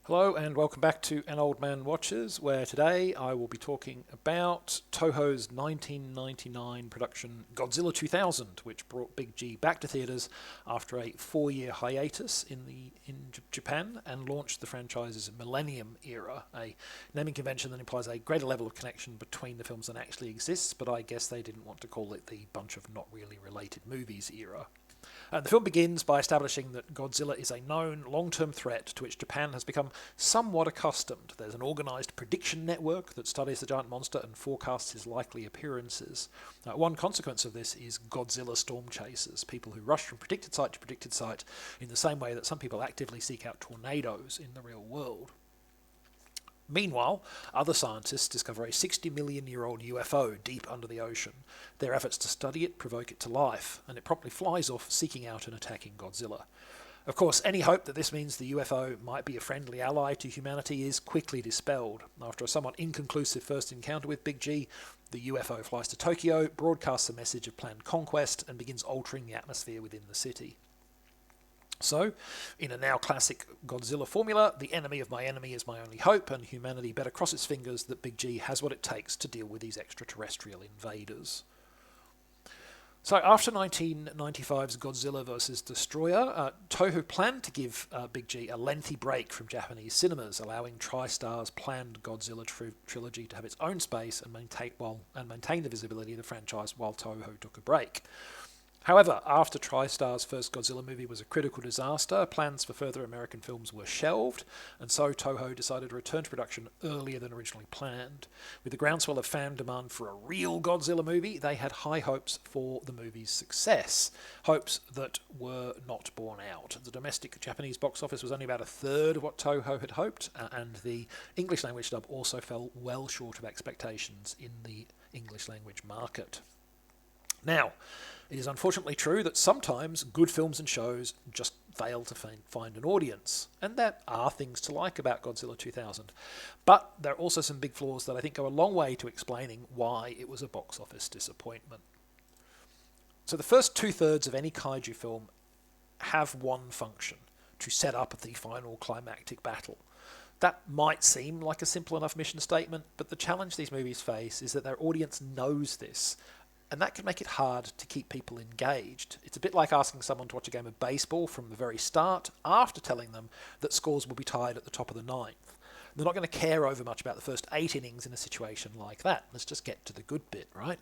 Hello and welcome back to An Old Man Watches, where today I will be talking about Toho's 1999 production Godzilla 2000, which brought Big G back to theatres after a 4-year hiatus in Japan and launched the franchise's Millennium era, a naming convention that implies a greater level of connection between the films than actually exists, but I guess they didn't want to call it the bunch of not really related movies era. The film begins by establishing that Godzilla is a known long-term threat to which Japan has become somewhat accustomed. There's an organised prediction network that studies the giant monster and forecasts his likely appearances. One consequence of this is Godzilla storm chasers, people who rush from predicted site to predicted site in the same way that some people actively seek out tornadoes in the real world. Meanwhile, other scientists discover a 60-million-year-old UFO deep under the ocean. Their efforts to study it provoke it to life, and it promptly flies off, seeking out and attacking Godzilla. Of course, any hope that this means the UFO might be a friendly ally to humanity is quickly dispelled. After a somewhat inconclusive first encounter with Big G, the UFO flies to Tokyo, broadcasts a message of planned conquest, and begins altering the atmosphere within the city. So, in a now classic Godzilla formula, the enemy of my enemy is my only hope, and humanity better cross its fingers that Big G has what it takes to deal with these extraterrestrial invaders. So after 1995's Godzilla vs. Destroyer, Toho planned to give Big G a lengthy break from Japanese cinemas, allowing TriStar's planned Godzilla trilogy to have its own space and maintain the visibility of the franchise while Toho took a break. However, after TriStar's first Godzilla movie was a critical disaster, plans for further American films were shelved, and so Toho decided to return to production earlier than originally planned. With the groundswell of fan demand for a real Godzilla movie, they had high hopes for the movie's success, hopes that were not borne out. The domestic Japanese box office was only about a third of what Toho had hoped, and the English language dub also fell well short of expectations in the English language market. Now, it is unfortunately true that sometimes good films and shows just fail to find an audience, and there are things to like about Godzilla 2000. But there are also some big flaws that I think go a long way to explaining why it was a box office disappointment. So the first two-thirds of any kaiju film have one function: to set up the final climactic battle. That might seem like a simple enough mission statement, but the challenge these movies face is that their audience knows this, and that can make it hard to keep people engaged. It's a bit like asking someone to watch a game of baseball from the very start after telling them that scores will be tied at the top of the ninth. They're not going to care over much about the first 8 innings in a situation like that. Let's just get to the good bit, right?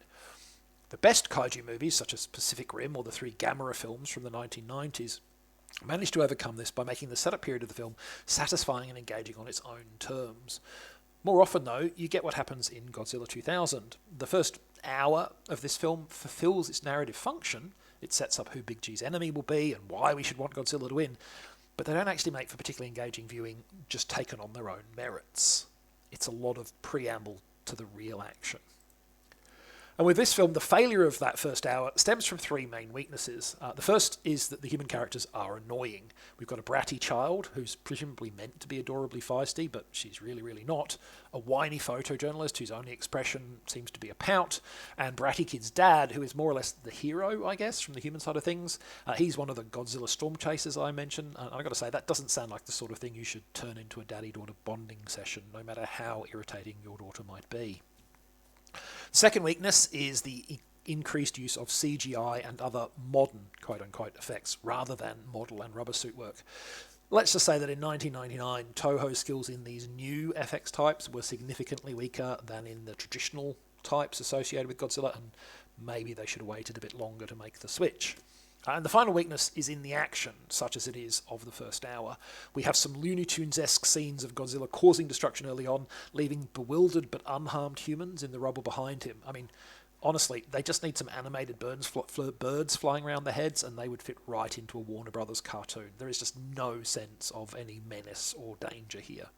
The best kaiju movies, such as Pacific Rim or the 3 Gamera films from the 1990s, managed to overcome this by making the setup period of the film satisfying and engaging on its own terms. More often, though, you get what happens in Godzilla 2000. The first hour of this film fulfills its narrative function. It sets up who Big G's enemy will be and why we should want Godzilla to win, but they don't actually make for particularly engaging viewing just taken on their own merits. It's a lot of preamble to the real action. And with this film, the failure of that first hour stems from 3 main weaknesses. The first is that the human characters are annoying. We've got a bratty child who's presumably meant to be adorably feisty, but she's really, really not. A whiny photojournalist whose only expression seems to be a pout. And Bratty Kid's dad, who is more or less the hero, I guess, from the human side of things. He's one of the Godzilla storm chasers I mentioned. And I've got to say, that doesn't sound like the sort of thing you should turn into a daddy-daughter bonding session, no matter how irritating your daughter might be. Second weakness is the increased use of CGI and other modern quote-unquote effects rather than model and rubber suit work. Let's just say that in 1999, Toho's skills in these new FX types were significantly weaker than in the traditional types associated with Godzilla, and maybe they should have waited a bit longer to make the switch. And the final weakness is in the action, such as it is of the first hour. We have some Looney Tunes-esque scenes of Godzilla causing destruction early on, leaving bewildered but unharmed humans in the rubble behind him. I mean, honestly, they just need some animated birds flying around their heads, and they would fit right into a Warner Brothers cartoon. There is just no sense of any menace or danger here.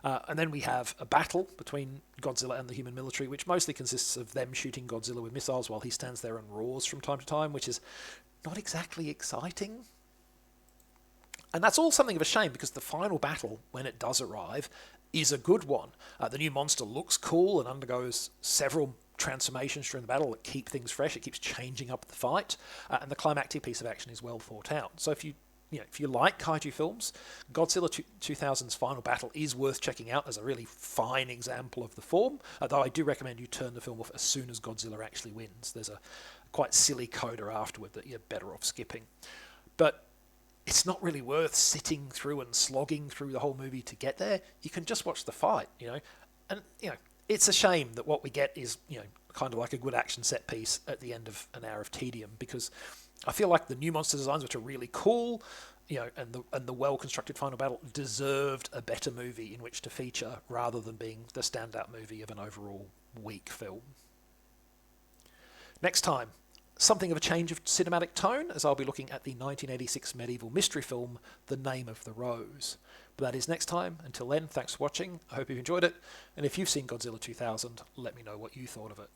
And then we have a battle between Godzilla and the human military, which mostly consists of them shooting Godzilla with missiles while he stands there and roars from time to time, which is not exactly exciting. And that's all something of a shame, because the final battle, when it does arrive, is a good one. The new monster looks cool and undergoes several transformations during the battle that keep things fresh. It keeps changing up the fight, and the climactic piece of action is well thought out. So if you if you like kaiju films, Godzilla 2000's final battle is worth checking out as a really fine example of the form. Although I do recommend you turn the film off as soon as Godzilla actually wins. There's a quite silly coda afterward that you're better off skipping. But it's not really worth sitting through and slogging through the whole movie to get there. You can just watch the fight, And, it's a shame that what we get is, kind of like a good action set piece at the end of an hour of tedium, because I feel like the new monster designs, which are really cool, and the well-constructed final battle, deserved a better movie in which to feature rather than being the standout movie of an overall weak film. Next time, something of a change of cinematic tone, as I'll be looking at the 1986 medieval mystery film, The Name of the Rose. But that is next time. Until then, thanks for watching. I hope you've enjoyed it. And if you've seen Godzilla 2000, let me know what you thought of it.